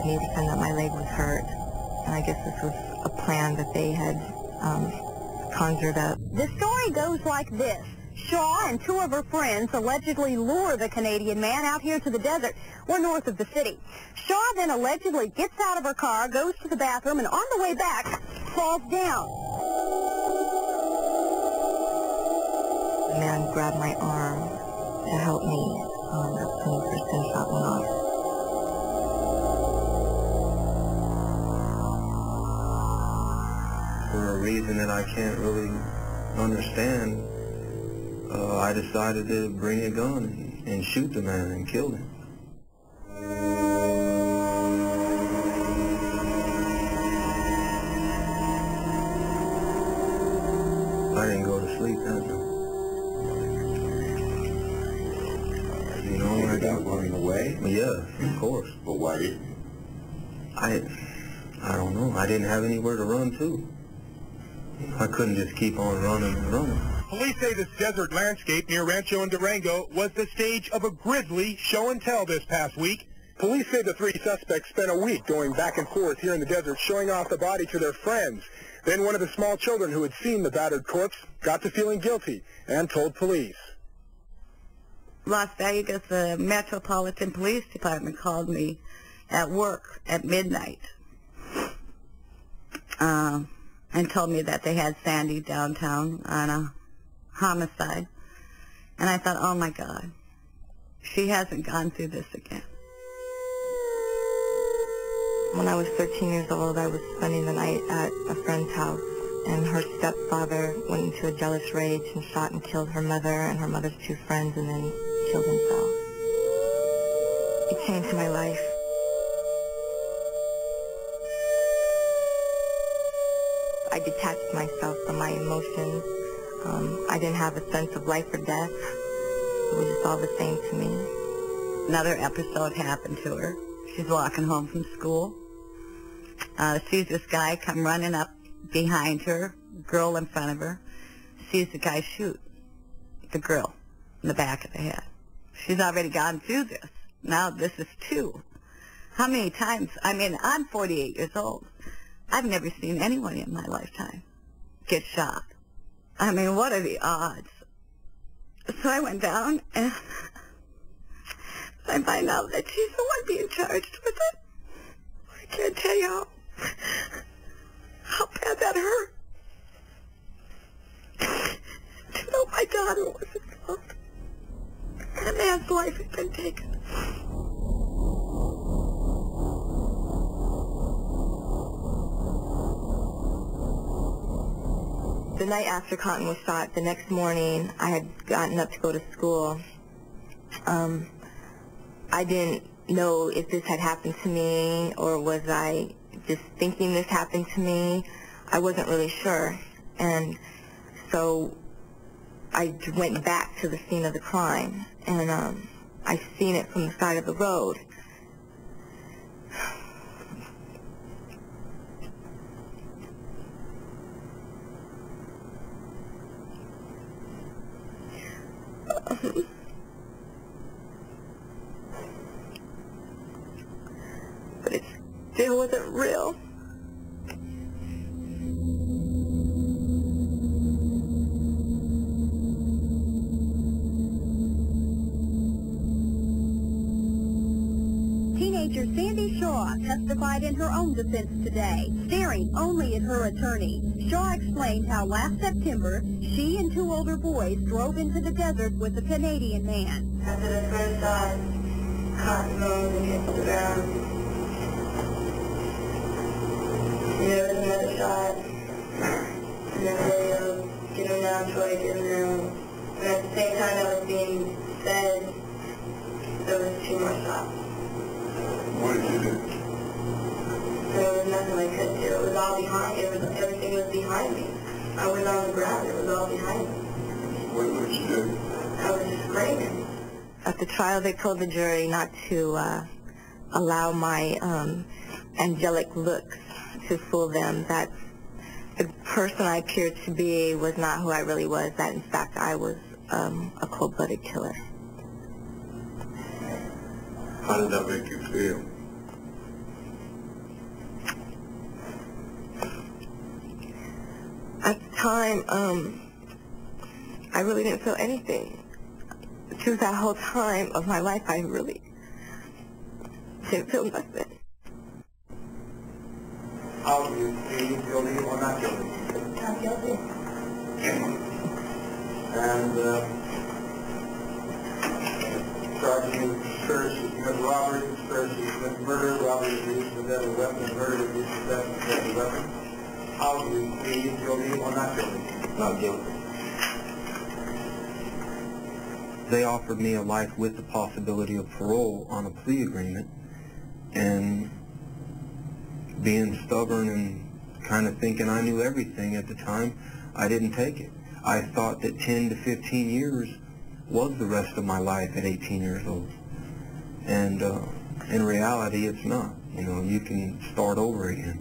me, pretend that my leg was hurt. And I guess this was a plan that they had conjured up. The story goes like this. Shaw and two of her friends allegedly lure the Canadian man out here to the desert. We're north of the city. Shaw then allegedly gets out of her car, goes to the bathroom, and on the way back, falls down. The man grabbed my arm to help me. That's when the first gunshot went off. For a reason that I can't really understand, I decided to bring a gun and shoot the man and kill him. I didn't go to sleep that night. You know, you got running away? Yeah, of course. But why didn't you? I don't know. I didn't have anywhere to run to. I couldn't just keep on running and running. Police say this desert landscape near Rancho and Durango was the stage of a grisly show and tell this past week. Police say the three suspects spent a week going back and forth here in the desert showing off the body to their friends. Then one of the small children who had seen the battered corpse got to feeling guilty and told police. Las Vegas, the Metropolitan Police Department called me at work at midnight and told me that they had Sandy downtown on a homicide. And I thought, oh my God, she hasn't gone through this again. When I was 13 years old, I was spending the night at a friend's house, and her stepfather went into a jealous rage and shot and killed her mother and her mother's two friends and then killed himself. It changed my life. I detached myself from my emotions. I didn't have a sense of life or death. It was just all the same to me. Another episode happened to her. She's walking home from school. Sees this guy come running up behind her, girl in front of her. Sees the guy shoot the girl in the back of the head. She's already gone through this. Now this is two. How many times? I mean, I'm 48 years old. I've never seen anyone in my lifetime get shot. I mean, what are the odds? So I went down and I find out that she's the one being charged with it. I can't tell you how bad that hurt. To know my daughter was involved. And a man's life had been taken. The night after Cotton was shot, the next morning, I had gotten up to go to school. I didn't know if this had happened to me or was I just thinking this happened to me. I wasn't really sure. And so I went back to the scene of the crime, and I seen it from the side of the road. But it still wasn't real. Teenager Sandy Shaw testified in her own defense today, staring only at her attorney. Shaw explained how last September, she and two older boys drove into the desert with a Canadian man. After the first shot, Cotton rolled and hit the ground. There was another shot, and then they getting down, Troy getting down. And at the same time that was being said, there was two more shots. What did you do? There was nothing I could do. It was all behind. Everything was behind me. I was on the ground. It was all behind me. What did you do? I was just screaming. At the trial, they told the jury not to allow my angelic looks to fool them. That the person I appeared to be was not who I really was. That, in fact, I was a cold-blooded killer. How did that make you feel? time, I really didn't feel anything. Through that whole time of my life, I really didn't feel nothing. How do you plead guilty or not guilty? Not guilty. And charging you with conspiracy to commit robbery, conspiracy to commit murder, robbery with the use of a deadly weapon, and murder with the use of a deadly weapon. How do you plead guilty or not guilty? Not guilty. They offered me a life with the possibility of parole on a plea agreement, and being stubborn and kind of thinking I knew everything at the time, I didn't take it. I thought that 10 to 15 years was the rest of my life at 18 years old. And in reality, it's not. You know, you can start over again.